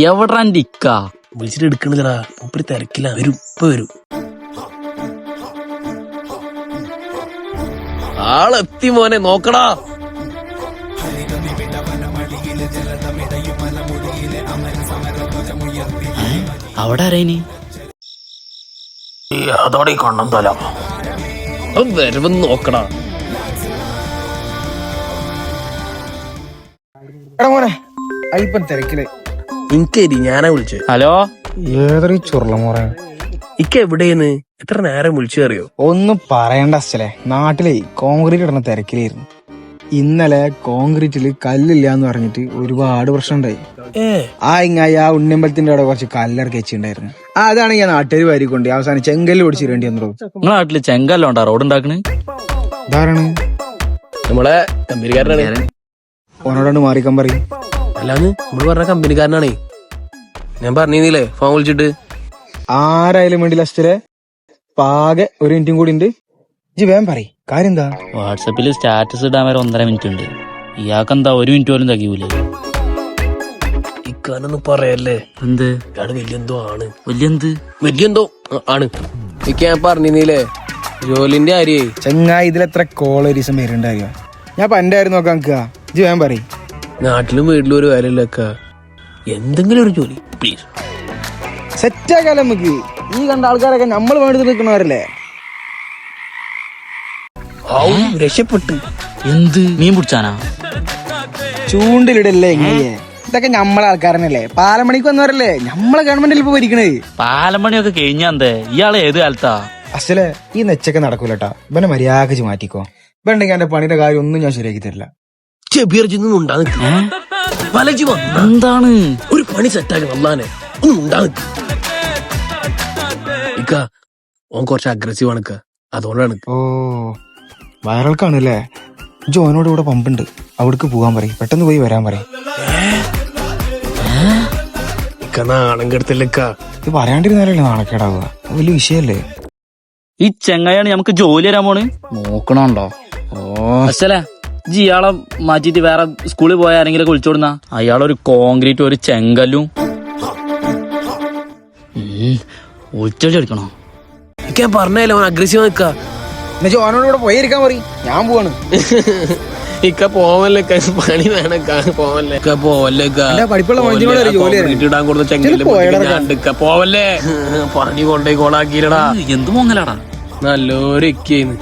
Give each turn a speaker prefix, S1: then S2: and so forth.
S1: എവിടാ ഇക്ക?
S2: വിളിച്ചിട്ട് എടുക്കണില്ലടാ, മൂപ്പര് തിരക്കില്ല. വരും, ഇപ്പൊ വരും. ആളെത്തി മോനെ, നോക്കടാ.
S1: അവിടെ ആരേനി?
S2: അതോടെ കൊണ്ടം തോല വരവെന്ന് നോക്കടാ.
S3: എടാ മോനെ, അല്പം തിരക്കില്.
S2: എനിക്കേരി ഞാനാ വിളിച്ചത്.
S1: ഹലോ,
S3: ഏതൊരു ചുരുള മോറെ.
S2: ഇക്ക എവിടെയെന്ന് എത്ര നേരം വിളിച്ചു അറിയോ?
S3: ഒന്നും പറയണ്ട അച്ഛലെ, നാട്ടിലെ കോൺക്രീറ്റ് ഇടുന്ന തിരക്കിലായിരുന്നു. ഇന്നലെ കോൺക്രീറ്റില് കല്ലില്ല എന്ന് പറഞ്ഞിട്ട് ഒരുപാട് പ്രശ്നമുണ്ടായി. ആ ഉണ്ണിയമ്പലത്തിന്റെ അവിടെ കുറച്ച് കല്ലിറക്കി വെച്ചിട്ടുണ്ടായിരുന്നു. അതാണ് ഞാൻ നാട്ടുകാർ വാരിക്കൊണ്ട് അവസാനം ചെങ്കല്ല് ഓടിച്ചിരേണ്ടി വന്നു.
S1: നിങ്ങളെ നാട്ടില് ചെങ്കല്ലുണ്ടാ റോഡ് ഉണ്ടാക്കണ്?
S3: ധാരാണ്
S2: നമ്മളെ കമ്പനിക്കാരനാണ്.
S3: ഓനോടാണ് മാറിക്കാൻ പറയും.
S2: അല്ലാന്ന് നമ്മള് പറഞ്ഞ കമ്പനിക്കാരനാണേ. ഞാൻ പറഞ്ഞില്ലേ ഫോൺ വിളിച്ചിട്ട്.
S3: ആരായാലും വേണ്ടി ലസ്റ്റലെ പാകെ ഒരു മിനിറ്റും കൂടി ഉണ്ട്. ഇജ്ജ് വേഗം പറയും കാര്യം എന്താ?
S1: വാട്സപ്പില് സ്റ്റാറ്റസ് ഇടാൻ വരെ 1.5 മിനിറ്റ് ഉണ്ട്. ഇയാൾക്കെന്താ 1 മിനിറ്റ് പോലും തകയൂലേ?
S2: ഇക്കാനൊന്നും പറയല്ലേ.
S1: എന്ത്?
S2: ഇയാള് വലിയെന്തോ ആണ്.
S1: വലിയെന്തോ
S2: ആണ്. ഇക്ക ഞാൻ പറഞ്ഞില്ലേ ജോലിന്റെ കാര്യേ.
S3: ചെങ്ങായി ഇതിലെത്ര കോളേരീസം വരുന്നുണ്ടായോ? ഞാൻ ഇപ്പൊ എന്റെ കാര്യം നോക്കാൻ നിൽക്കുക. ഇജ്ജ് വേഗം പറയും.
S2: നാട്ടിലും വീട്ടിലും ഒരു കാര്യമില്ലക്ക, എന്തെങ്കിലും ഒരു ജോലി പ്ലീസ്.
S3: സെറ്റാക്കാലോ നമുക്ക്. ഈ കണ്ട ആൾക്കാരൊക്കെ നമ്മൾ വേണ്ടി നിൽക്കണവരല്ലേ?
S2: രക്ഷപ്പെട്ട്.
S1: എന്ത് മീൻ പിടിച്ചാനാ?
S3: ചൂണ്ടിലിടല്ലേ എങ്ങനെയേ? ഇതൊക്കെ നമ്മളെ ആൾക്കാരനല്ലേ, പാലമണിക്ക് വന്നവരല്ലേ, നമ്മളെ ഗവൺമെന്റിൽ ഇപ്പൊ ഭരിക്കണേ.
S1: പാലമണിയൊക്കെ കഴിഞ്ഞാന്തേ? ഇയാള് ഏത് കാലത്താ?
S3: അസലെ ഈ നെച്ചൊക്കെ നടക്കൂലട്ടാ. ഇവനെ മര്യാദക്ക് മാറ്റിക്കോ. ഇവണ്ടെങ്കിൽ എന്റെ പണിയുടെ കാര്യം ഒന്നും ഞാൻ ശരിയാക്കി തരില്ല.
S1: എന്താണ്
S2: ഒരു പണി സെറ്റാക്കി വന്നാനെ ഒന്നും ഉണ്ടാകും. ഓൻ കുറച്ച് അഗ്രസീവ് ആണ്, അതുകൊണ്ടാണ്.
S3: ഓ വയറൽക്കാണല്ലേ? ജോനോട് ഇവിടെ പമ്പുണ്ട്, അവിടേക്ക് പോകാൻ പറയും. പെട്ടെന്ന് പോയി വരാൻ പറയും.
S2: നാണം കെടുത്തില്ലക്ക.
S3: ഇത് പറയാണ്ടിരുന്നാലല്ലേ നാണക്കേടാവുക. വലിയ വിഷയല്ലേ?
S1: ഈ ചെങ്ങായാണ് നമുക്ക് ജോലി തരാൻ പോണ്. നോക്കണോണ്ടോ? അച്ഛല്ലേ ജി ഇയാളെ മാറ്റിട്ട് വേറെ സ്കൂളിൽ പോയ ആരെങ്കിലും വിളിച്ചോടുന്ന. അയാളൊരു കോൺക്രീറ്റ് ഒരു ചെങ്കല്ലും ഒളിച്ചടിക്കണോ?
S2: ഞാൻ പറഞ്ഞല്ലോ ഓൻ അഗ്രസീവ് നിൽക്ക.
S3: ജോനോട് ഇവിടെ പോയിരിക്കാൻ പറയും. ഞാൻ പോവാണ്.
S2: ഇക്ക പോവല്ലേ, പണി വേണക്ക. പോവല്ലേ
S3: പഠിപ്പുള്ള
S2: ഇടാൻ കൊടുത്ത ചെങ്കല്ല് പോവല്ലേ. പണി കൊണ്ടേ കോളാക്കിയില്ലടാ.
S1: എന്ത് മോങ്ങലാടാ?
S2: നല്ലൊരു ഇക്കേന്ന്.